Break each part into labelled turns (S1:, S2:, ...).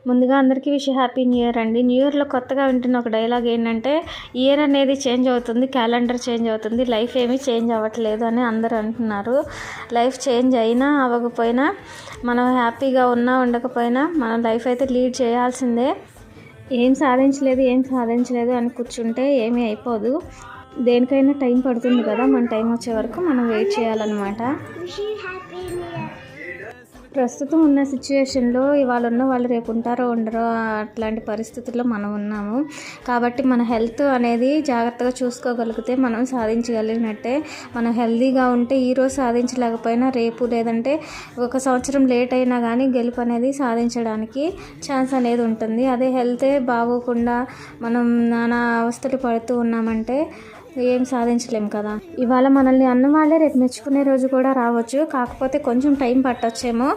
S1: ముందుగా అందరికీ happy new year అండి. న్యూ ఇయర్లో కొత్తగా వింటున్న ఒక డైలాగ్ ఏంటంటే, ఇయర్ అనేది చేంజ్ అవుతుంది, క్యాలెండర్ చేంజ్ అవుతుంది, లైఫ్ ఏమీ చేంజ్ అవ్వట్లేదు అని అందరూ అంటున్నారు. లైఫ్ చేంజ్ అయినా అవ్వకపోయినా, మనం హ్యాపీగా ఉన్నా ఉండకపోయినా మన లైఫ్ అయితే లీడ్ చేయాల్సిందే. ఏం సాధించలేదు అని కూర్చుంటే ఏమీ అయిపోదు. దేనికైనా టైం పడుతుంది కదా, మన టైం వచ్చే వరకు మనం వెయిట్ చేయాలన్నమాట. ప్రస్తుతం ఉన్న సిచ్యువేషన్లో ఇవాళ ఉన్న వాళ్ళు రేపు ఉంటారో ఉండరో అట్లాంటి పరిస్థితుల్లో మనం ఉన్నాము. కాబట్టి మన హెల్త్ అనేది జాగ్రత్తగా చూసుకోగలిగితే మనం సాధించగలిగినట్టే. మనం హెల్తీగా ఉంటే ఈరోజు సాధించలేకపోయినా రేపు, లేదంటే 1 సంవత్సరం లేట్ అయినా కానీ గెలుపు అనేది సాధించడానికి ఛాన్స్ అనేది ఉంటుంది. అదే హెల్తే బాగోకుండా మనం నానా అవస్థలు పడుతూ ఉన్నామంటే ఏం సాధించలేం కదా. ఇవాళ మనల్ని అన్న వాళ్ళే రేపు మెచ్చుకునే రోజు కూడా రావచ్చు, కాకపోతే కొంచెం టైం పట్టొచ్చేమో.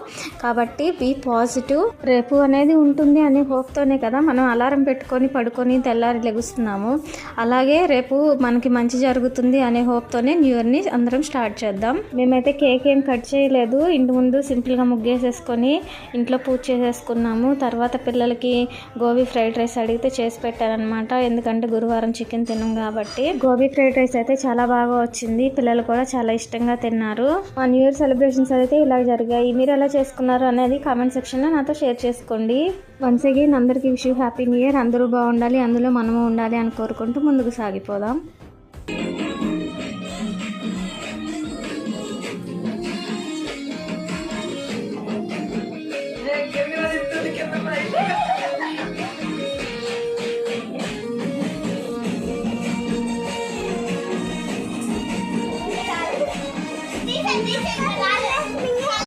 S1: కాబట్టి బీ పాజిటివ్. రేపు అనేది ఉంటుంది అనే హోప్తోనే కదా మనం అలారం పెట్టుకొని పడుకొని తెల్లారి లెగుస్తున్నాము. అలాగే రేపు మనకి మంచి జరుగుతుంది అనే హోప్తోనే న్యూ ఇయర్ని అందరం స్టార్ట్ చేద్దాం. మేమైతే కేక్ ఏం కట్ చేయలేదు, ఇంటి ముందు సింపుల్గా ముగ్గేసేసుకొని ఇంట్లో పూజ చేసేసుకున్నాము. తర్వాత పిల్లలకి గోబీ ఫ్రైడ్ రైస్ అడిగితే చేసి పెట్టారనమాట. ఎందుకంటే గురువారం చికెన్ తిన్నాం కాబట్టి. గోబీ ఫ్రైడ్ రైస్ అయితే చాలా బాగా వచ్చింది, పిల్లలు కూడా చాలా ఇష్టంగా తిన్నారు. మా న్యూ ఇయర్ సెలబ్రేషన్స్ అయితే ఇలా జరిగాయి. మీరు ఎలా చేసుకున్నారు అనేది కామెంట్ సెక్షన్లో నాతో షేర్ చేసుకోండి. వన్స్ అగైన్ అందరికీ హ్యాపీ న్యూ ఇయర్. అందరూ బాగుండాలి, అందులో మనము ఉండాలి అని కోరుకుంటూ ముందుకు సాగిపోదాం.